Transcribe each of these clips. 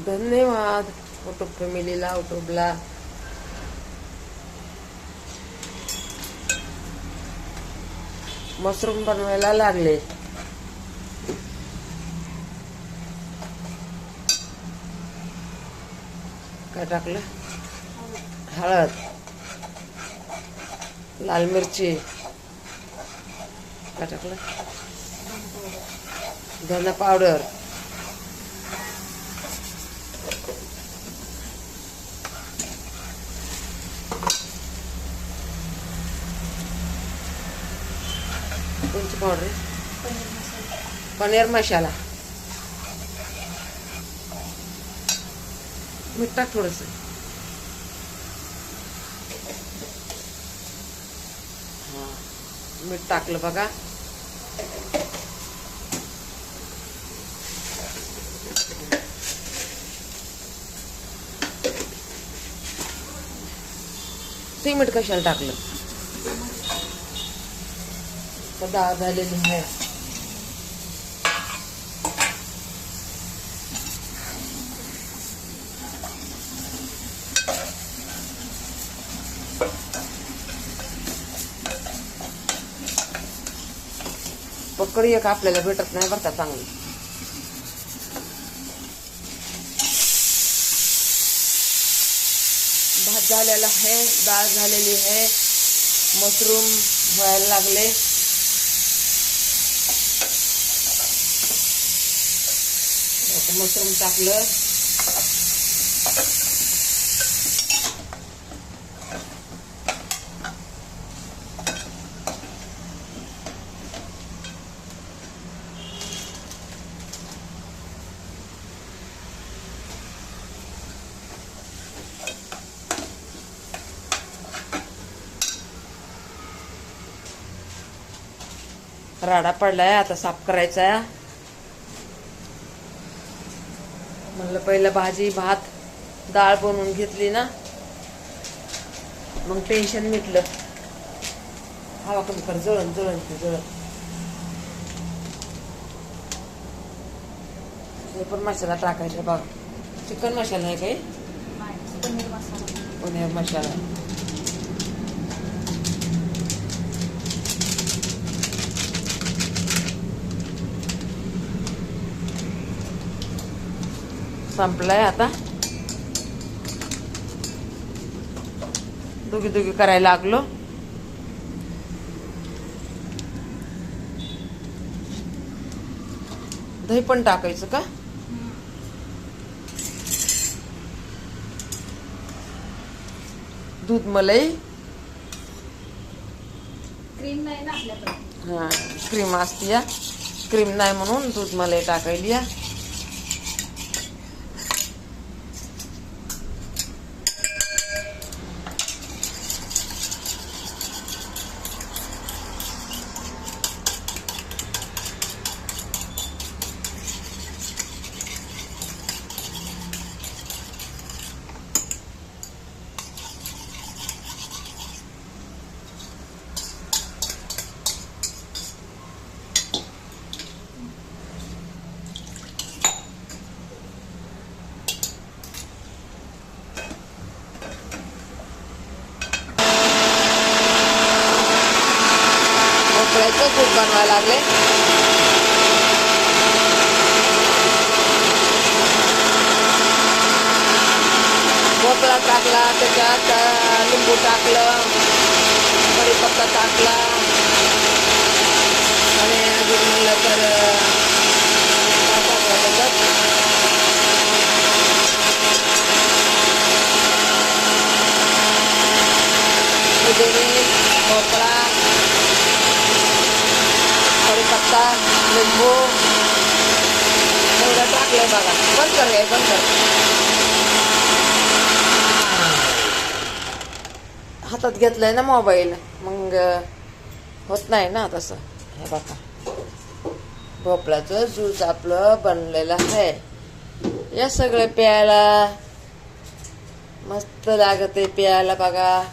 धन्यवाद युट्यूब फॅमिलीला, युट्यूबला. मशरूम बनवायला लागले. काय टाकलं? हळद, लाल मिरची. काय टाकलं? धना पावडर. कोणची पावडर आहे? पनीर मसाला. मीठ टाक थोडस. मीठ टाकलं बघा. ते मीठ कशाला टाकलं? डाळ झालेली आहे. पकडी एक आपल्याला भेटत नाही बरं का चांगली. भात झालेला आहे, डाळ झालेली आहे, मशरूम व्हायला लागले. मशरूम टाकलं. राडा पडलाय, आता साफ करायचा आहे. म्हणलं पहिलं भाजी भात डाळ बनवून घेतली ना, मग टेन्शन मिटलं. हवा कमी कर. जळण जळण जळण. हे पण मसाला टाकायचा बघा. चिकन मसाला आहे काही? पनीर मसाला. संपलाय आता. दोघी दोघी करायला लागलो. दही पण टाकायचं का? दूध मलाई. क्रीम नाही ना आपल्याकडे. हा, क्रीम असती या. क्रीम नाही म्हणून दूध मलाई टाकायली या. खूप बनवायला लागले. भोपळा टाकला, त्याच्यात लिंबू टाकलं, कढीपत्ता टाकला आणि अजून म्हणलं तर भोपळा, कढीपत्ता, लिंबू एवढं टाकलंय बघा. बंद कर रे, बंद कर. हातात घेतलंय ना मोबाईल, मग होत नाही ना तसं. हे बघा, भोपळ्याचं ज्यूस आपलं बनलेलं आहे. या सगळं प्यायला मस्त लागते प्यायला बघा.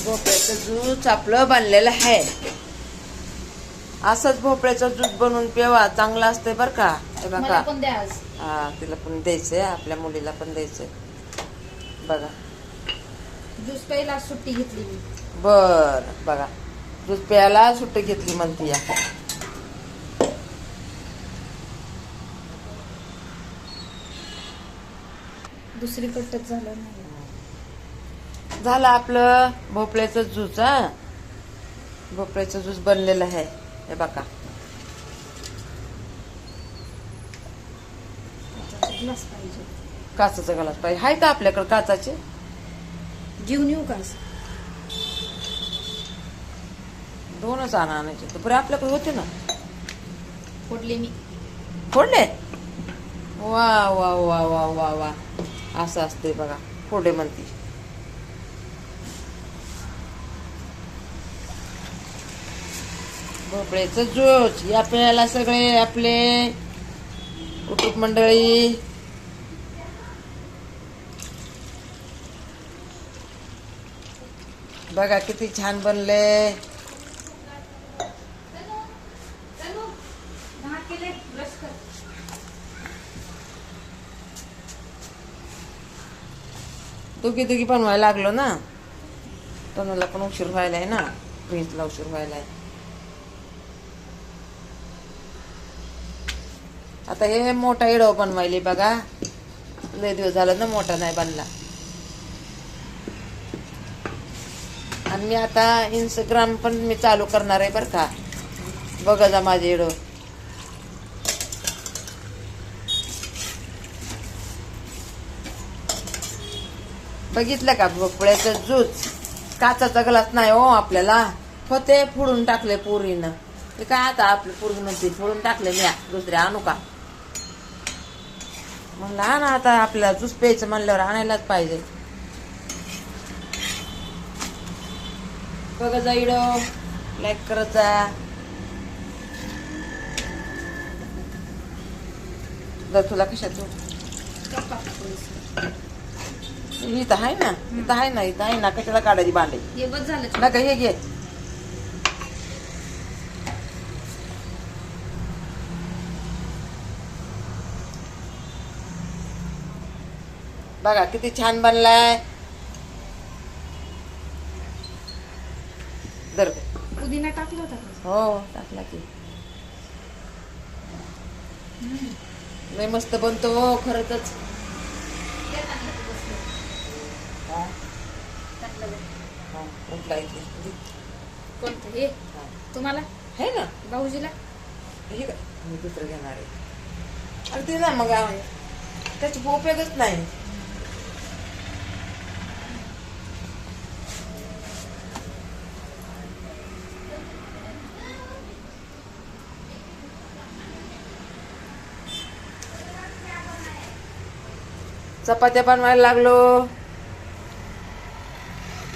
भोपळ्याचं ज्यूस आपलं बनलेलं आहे. असंच भोपळ्याचा ज्यूस बनवून पिवा, चांगला असतंय बरं का. हे मला बघा, पण द्या आज. हा तिला पण द्यायचंय, आपल्या मुलीला पण द्यायचंय. बघा ज्यूस प्यायला सुट्टी घेतली मी. बर, बघा दूध प्यायला सुट्टी घेतली म्हणती या. दुसरीकडच झालं नाही. झालं आपलं भोपळ्याचं ज्यूस. हा, भोपळ्याचं ज्यूस बनलेलं आहे. हे बघा, ग्लास पाहिजे. काचाचा ग्लास पाहिजे. आहे का आपल्याकडे काचाचे? घेऊन येऊ का? दोनच आणायचे तर बरं, आपल्याकडे होते ना. फोडले मी. फोडले? वा वा वा वा वा वा, असं असते बघा, फोडे म्हणती. भोपळ्याचं ज्यूस या प्यायला सगळे आपले कुटुंब मंडळी. बघा किती छान बनले. दोघी बनवायला लागलो ना, तनुला पण उशीर व्हायलाय ना, प्रिन्सला उशीर व्हायलाय. आता हे मोठा इडव बनवायले बघा, लय दिवस झालं ना मोठा नाही बनला. आणि मी आता इंस्टाग्राम पण मी चालू करणार आहे बरं का. बघा जा माझे इडव. बघितलं का भोपळ्याचं ज्यूस? काचाचा ग्लास नाही हो आपल्याला, होते फोडून टाकले पोरीनं. ते काय आता आपली पोरगी म्हणते फोडून टाकले, मी दुसरे आणू का म्हणलं. हा ना, आता आपल्याला ज्यूस प्यायचं म्हणल्यावर आणायलाच पाहिजे. बघा जा इडो, लाईक करत जा. जर तुला कशाचं इथं आहे ना, इथं आहे ना, इथं आहे ना, कशाला काढायची भांडे? हे बस झालं नका, हे घे. बघा किती छान बनलाय. दर पुदिना टाकला होता का? हो, टाकला की. लय मस्त बनतो हो, खरंच. उठला इथे कोणतं हे? तुम्हाला है ना, भाऊजीला हे का मी दुसरं घेणार आहे. अरे ते ना मग त्याची उपयोगच नाही. चपात्या बनवायला लागलो.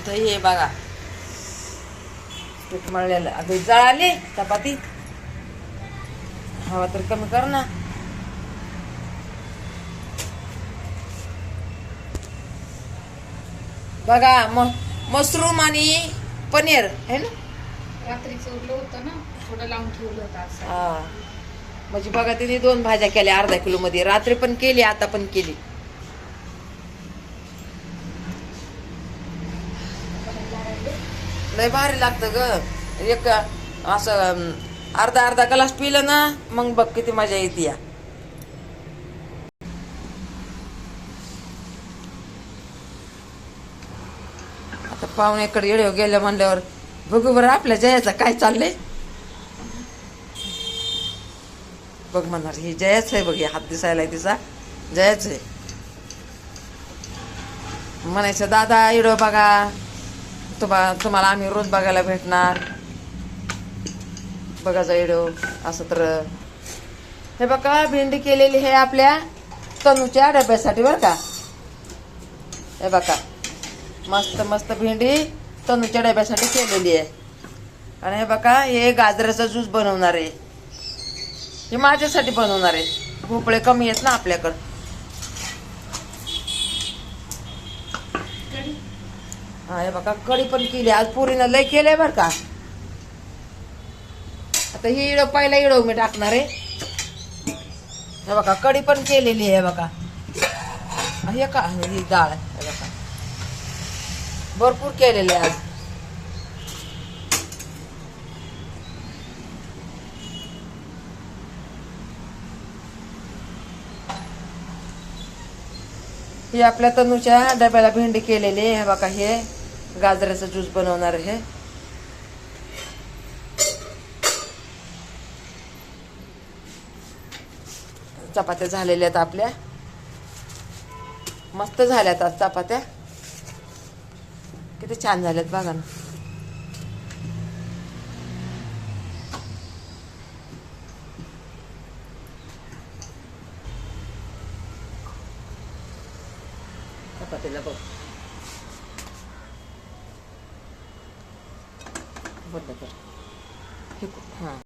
हे बघा पीठ मळलेलं. अगं जळाली चपाती, हवा तर कमी कर ना. बघा मशरूम आणि पनीर आहे ना. रात्रीचं उरलं होतं ना, थोडं लावून ठेवलं होतं असं. हा, म्हणजे बघा तिने 2 भाज्या केल्या अर्धा किलो मध्ये. रात्री पण केली, आता पण केली. लय भारी लागतं ग. एक असं अर्धा ग्लास पिलं ना, मग बघ किती मजा येते. या आता पाहुण्याकडे येडे गेल्या म्हणल्यावर बघू बरं आपल्या जयाचा काय चाललंय. बघ म्हणणार ही जयाच आहे, बघ हात दिसायला तिचा जयाच आहे. म्हणायचं दादा इडो बघा, तुम्हाला आम्ही रोज बघायला भेटणार. बघा जा इडो असं. तर हे बघा भेंडी केलेली आहे आपल्या तनूच्या डब्यासाठी बरं का. हे बघा मस्त मस्त भेंडी तनूच्या डब्यासाठी केलेली आहे. आणि हे बघा हे गाजराचा ज्यूस बनवणार आहे, हे माझ्यासाठी बनवणार आहे. भोपळे कमी आहेत ना आपल्याकडं. हा हे बघा कढी पण केली आज. पुरीनं लय केलंय बरं का. आता ही इडो पहिला इडो मी टाकणार आहे. हे बघा कढी पण केलेली आहे बघा. हे का ही डाळ आहे बघा, भरपूर केलेली आहे आज. ही आपल्या तनूच्या डब्याला भेंडी केलेली आहे. हे बघा हे गाजराचा ज्यूस बनवणार आहे. चपात्या झालेल्या आहेत आपल्या, मस्त झाल्यात आज चपात्या. किती छान झाल्यात बघा ना. चपातीला बघ बंद कर. हां